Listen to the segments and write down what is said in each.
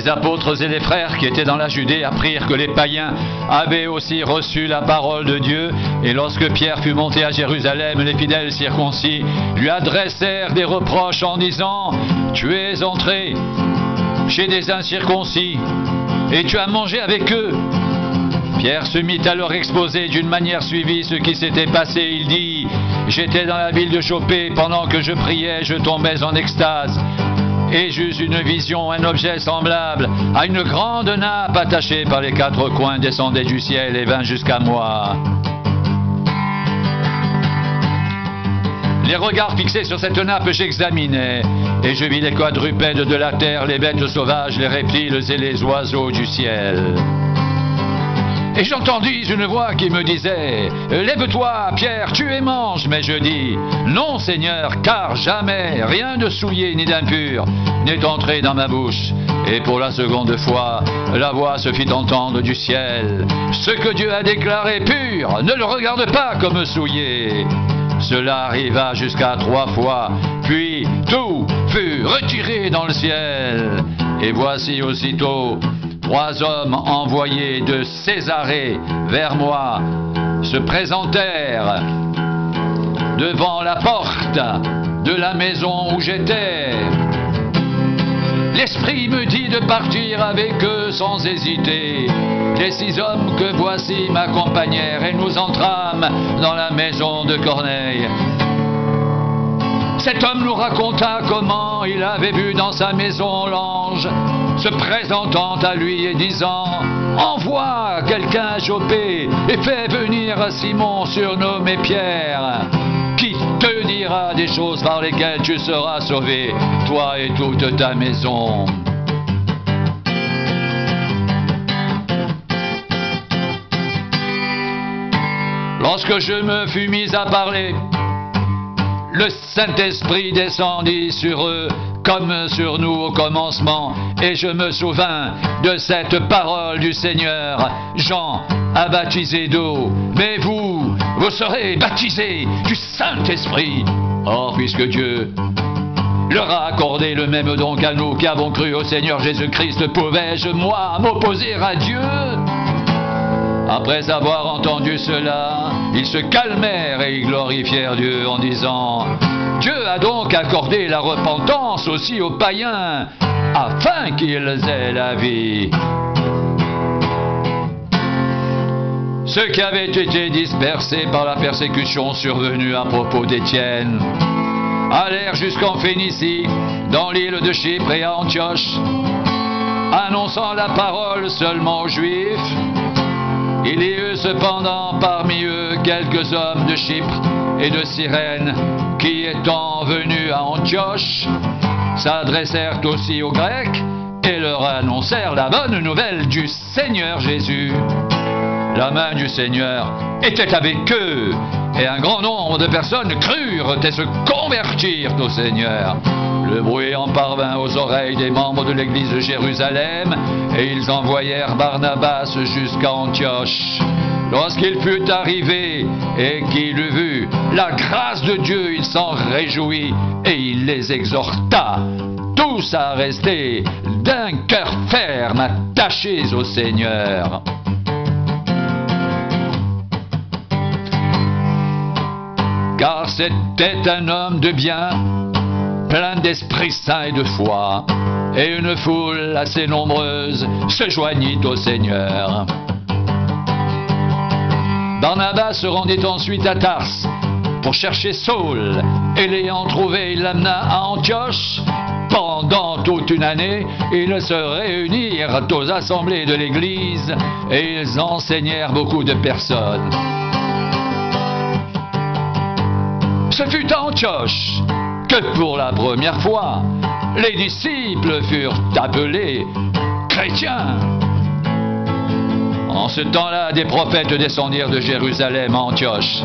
Les apôtres et les frères qui étaient dans la Judée apprirent que les païens avaient aussi reçu la parole de Dieu. Et lorsque Pierre fut monté à Jérusalem, les fidèles circoncis lui adressèrent des reproches en disant « Tu es entré chez des incirconcis et tu as mangé avec eux. » Pierre se mit à leur exposer d'une manière suivie ce qui s'était passé. Il dit « J'étais dans la ville de Chopé, pendant que je priais, je tombais en extase. Et j'eus une vision, un objet semblable à une grande nappe attachée par les quatre coins descendait du ciel et vint jusqu'à moi. » Les regards fixés sur cette nappe, j'examinais, et je vis les quadrupèdes de la terre, les bêtes sauvages, les reptiles et les oiseaux du ciel. Et j'entendis une voix qui me disait « Lève-toi, Pierre, tue et mange !» Mais je dis « Non, Seigneur, car jamais rien de souillé ni d'impur n'est entré dans ma bouche. » Et pour la seconde fois, la voix se fit entendre du ciel « Ce que Dieu a déclaré pur, ne le regarde pas comme souillé. » Cela arriva jusqu'à 3 fois, puis tout fut retiré dans le ciel. Et voici aussitôt 3 hommes envoyés de Césarée vers moi se présentèrent devant la porte de la maison où j'étais. L'Esprit me dit de partir avec eux sans hésiter. Les 6 hommes que voici m'accompagnèrent et nous entrâmes dans la maison de Corneille. Cet homme nous raconta comment il avait vu dans sa maison l'ange se présentant à lui et disant « Envoie quelqu'un à Jopé et fais venir Simon surnommé Pierre, qui te dira des choses par lesquelles tu seras sauvé, toi et toute ta maison. » Lorsque je me fus mis à parler, le Saint-Esprit descendit sur eux comme sur nous au commencement, et je me souvins de cette parole du Seigneur. Jean a baptisé d'eau, mais vous serez baptisés du Saint-Esprit. Or, puisque Dieu leur a accordé le même don qu'à nous qui avons cru au Seigneur Jésus-Christ, pouvais-je, moi, m'opposer à Dieu ? Après avoir entendu cela, ils se calmèrent et ils glorifièrent Dieu en disant « Dieu a donc accordé la repentance aussi aux païens, afin qu'ils aient la vie. » Ceux qui avaient été dispersés par la persécution survenue à propos d'Étienne allèrent jusqu'en Phénicie, dans l'île de Chypre et à Antioche, annonçant la parole seulement aux Juifs. Il y eut cependant parmi eux quelques hommes de Chypre et de Cyrène qui, étant venus à Antioche, s'adressèrent aussi aux Grecs et leur annoncèrent la bonne nouvelle du Seigneur Jésus. La main du Seigneur était avec eux et un grand nombre de personnes crurent et se convertirent au Seigneur. Le bruit en parvint aux oreilles des membres de l'église de Jérusalem et ils envoyèrent Barnabas jusqu'à Antioche. Lorsqu'il fut arrivé et qu'il eut vu la grâce de Dieu, il s'en réjouit et il les exhorta tous à rester d'un cœur ferme attachés au Seigneur. Car c'était un homme de bien, plein d'Esprit Saint et de foi, et une foule assez nombreuse se joignit au Seigneur. Barnabas se rendit ensuite à Tarse pour chercher Saul, et l'ayant trouvé, il l'amena à Antioche. Pendant toute une année, ils se réunirent aux assemblées de l'Église, et ils enseignèrent beaucoup de personnes. Ce fut à Antioche que pour la première fois, les disciples furent appelés chrétiens. En ce temps-là, des prophètes descendirent de Jérusalem à Antioche.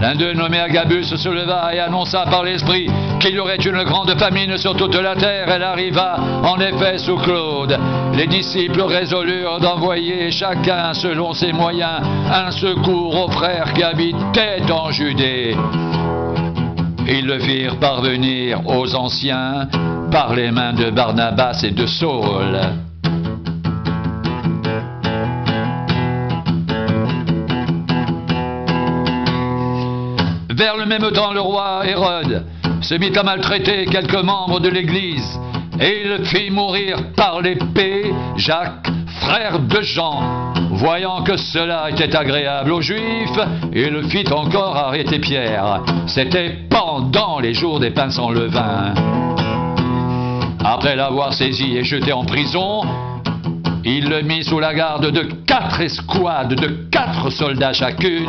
L'un d'eux, nommé Agabus, se leva et annonça par l'Esprit qu'il y aurait une grande famine sur toute la terre. Elle arriva en effet sous Claude. Les disciples résolurent d'envoyer chacun selon ses moyens un secours aux frères qui habitaient en Judée. ils le firent parvenir aux anciens par les mains de Barnabas et de Saul. Vers le même temps, le roi Hérode se mit à maltraiter quelques membres de l'Église et il fit mourir par l'épée Jacques, frère de Jean. Voyant que cela était agréable aux Juifs, il fit encore arrêter Pierre. C'était pendant les jours des pains sans levain. Après l'avoir saisi et jeté en prison, il le mit sous la garde de 4 escouades de 4 soldats chacune,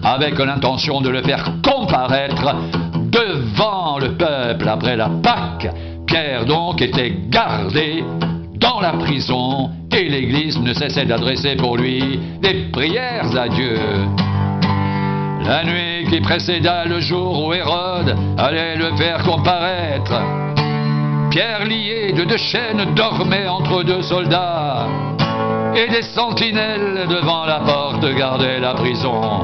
avec l'intention de le faire comparaître devant le peuple après la Pâque. Pierre donc était gardé dans la prison et l'Église ne cessait d'adresser pour lui des prières à Dieu. La nuit qui précéda le jour où Hérode allait le faire comparaître, Pierre lié de 2 chaînes dormait entre 2 soldats et des sentinelles devant la porte gardaient la prison.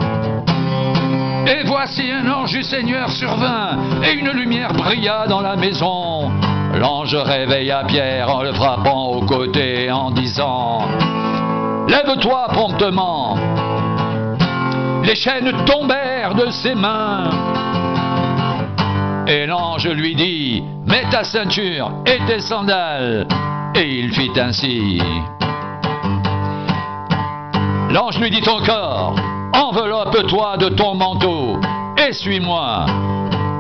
Et voici un ange du Seigneur survint et une lumière brilla dans la maison. L'ange réveilla Pierre en le frappant au côté en disant « Lève-toi promptement !» Les chaînes tombèrent de ses mains. Et l'ange lui dit « Mets ta ceinture et tes sandales !» Et il fit ainsi. L'ange lui dit encore « Enveloppe-toi de ton manteau et suis-moi !»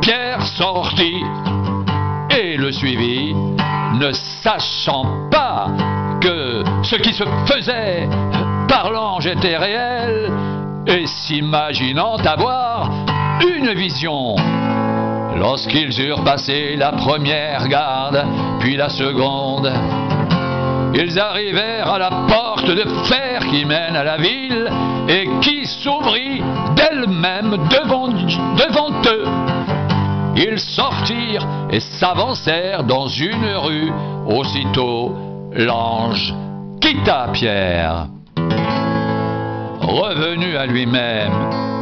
Pierre sortit et le suivit, ne sachant pas que ce qui se faisait par l'ange était réel et s'imaginant avoir une vision. Lorsqu'ils eurent passé la première garde, puis la seconde, ils arrivèrent à la porte de fer qui mène à la ville et qui s'ouvrit d'elle-même devant eux. Ils sortirent et s'avancèrent dans une rue. Aussitôt, l'ange quitta Pierre. Revenu à lui-même,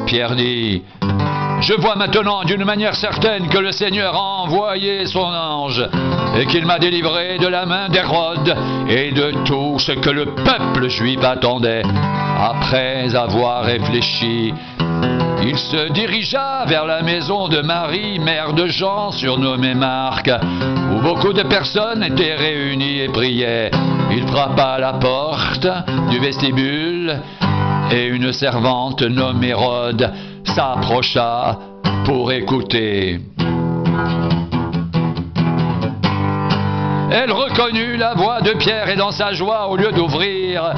Pierre dit « Je vois maintenant d'une manière certaine que le Seigneur a envoyé son ange et qu'il m'a délivré de la main d'Hérode et de tout ce que le peuple juif attendait. » Après avoir réfléchi, il se dirigea vers la maison de Marie, mère de Jean, surnommée Marc, où beaucoup de personnes étaient réunies et priaient. Il frappa à la porte du vestibule et une servante nommée Rode s'approcha pour écouter. Elle reconnut la voix de Pierre et dans sa joie, au lieu d'ouvrir,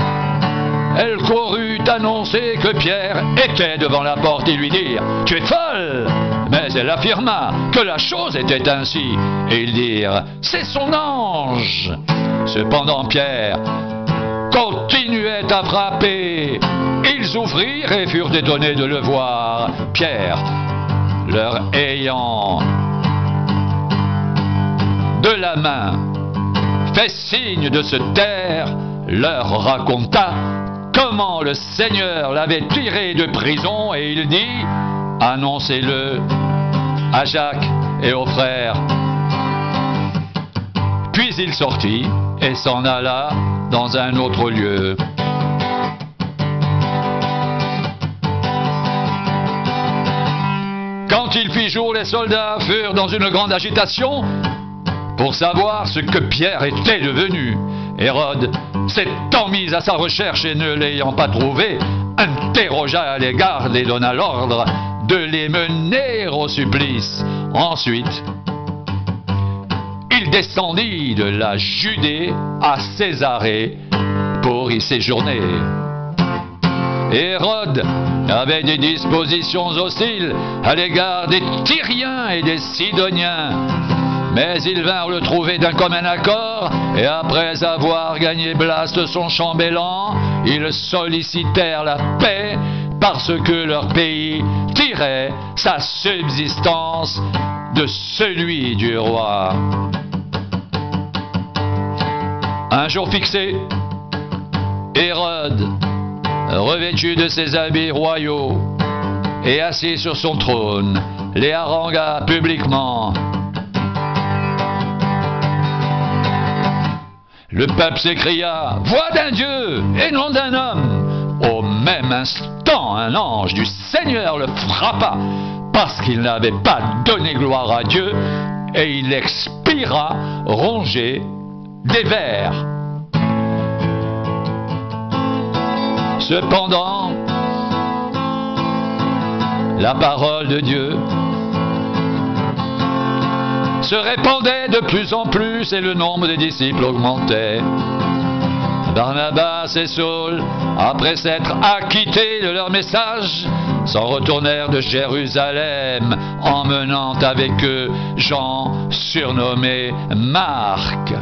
elle courut annoncer que Pierre était devant la porte et lui dire « Tu es folle !» Mais elle affirma que la chose était ainsi. Et ils dirent « C'est son ange !» Cependant Pierre continuait à frapper. Ils ouvrirent et furent étonnés de le voir. Pierre, leur ayant de la main fait signe de se taire, leur raconta comment le Seigneur l'avait tiré de prison et il dit « Annoncez-le à Jacques et aux frères. » Puis il sortit et s'en alla dans un autre lieu. Quand il fit jour, les soldats furent dans une grande agitation pour savoir ce que Pierre était devenu. Hérode s'étant mis à sa recherche et ne l'ayant pas trouvé, interrogea les gardes et donna l'ordre de les mener au supplice. Ensuite, il descendit de la Judée à Césarée pour y séjourner. Hérode avait des dispositions hostiles à l'égard des Tyriens et des Sidoniens. Mais ils vinrent le trouver d'un commun accord, et après avoir gagné Blaste son chambellan, ils sollicitèrent la paix parce que leur pays tirait sa subsistance de celui du roi. Un jour fixé, Hérode, revêtu de ses habits royaux et assis sur son trône, les harangua publiquement. Le peuple s'écria « Voix d'un Dieu et non d'un homme !» Au même instant, un ange du Seigneur le frappa parce qu'il n'avait pas donné gloire à Dieu et il expira rongé des vers. Cependant, la parole de Dieu se répandait de plus en plus et le nombre des disciples augmentait. Barnabas et Saul, après s'être acquittés de leur message, s'en retournèrent de Jérusalem, emmenant avec eux Jean, surnommé Marc.